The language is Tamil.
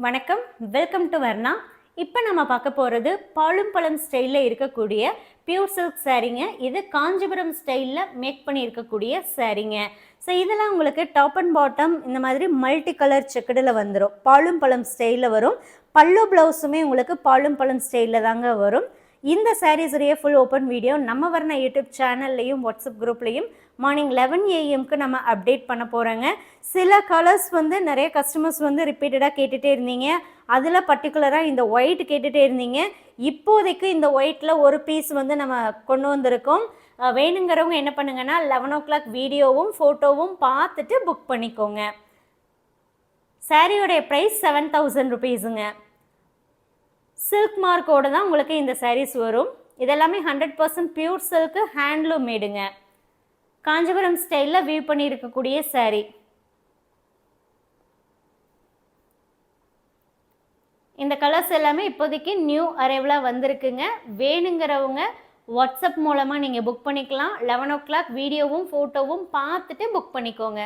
வணக்கம், வெல்கம் டு வர்ணா. இப்போ நம்ம பார்க்க போகிறது பாலும் பழம் ஸ்டைலில் இருக்கக்கூடிய பியூர் சில்க் சாரீங்க. இது காஞ்சிபுரம் ஸ்டைலில் மேக் பண்ணி இருக்கக்கூடிய சாரீங்க. ஸோ இதெல்லாம் உங்களுக்கு டாப் அண்ட் பாட்டம் இந்த மாதிரி மல்டி கலர் செக்குடில் வந்துடும். பாலும் பழம் ஸ்டைலில் வரும். பல்லு ப்ளவுஸுமே உங்களுக்கு பாலும் பழம் ஸ்டைலில் தாங்க வரும். இந்த சாரீஸுடைய ஃபுல் ஓப்பன் வீடியோ நம்ம வர்ணா யூடியூப் சேனல்லையும் வாட்ஸ்அப் குரூப்லையும் மார்னிங் 11 AM நம்ம அப்டேட் பண்ண போகிறோங்க. சில கலர்ஸ் நிறைய கஸ்டமர்ஸ் ரிப்பீட்டடாக கேட்டுகிட்டே இருந்தீங்க. அதில் பர்டிகுலராக இந்த ஒயிட் கேட்டுகிட்டே இருந்தீங்க. இப்போதைக்கு இந்த ஒயிட்டில் ஒரு பீஸ் நம்ம கொண்டு வந்திருக்கோம். வேணுங்கிறவங்க என்ன பண்ணுங்கன்னா 11 o'clock வீடியோவும் ஃபோட்டோவும் பார்த்துட்டு புக் பண்ணிக்கோங்க. சாரியோடைய ப்ரைஸ் 7000 rupeesங்க. சில்க் மார்க்கோடு தான் உங்களுக்கு இந்த சாரீஸ் வரும். இதெல்லாமே 100% பியூர் சில்க்கு, ஹேண்ட்லூம் மேடுங்க. காஞ்சிபுரம் ஸ்டைலில் வியூ பண்ணி இருக்கக்கூடிய சாரீ. இந்த கலர்ஸ் எல்லாமே இப்போதைக்கு நியூ அரைவலாக வந்திருக்குங்க. வேணுங்கிறவங்க வாட்ஸ்அப் மூலமாக நீங்கள் புக் பண்ணிக்கலாம். 11 o'clock வீடியோவும் ஃபோட்டோவும் பார்த்துட்டு புக் பண்ணிக்கோங்க.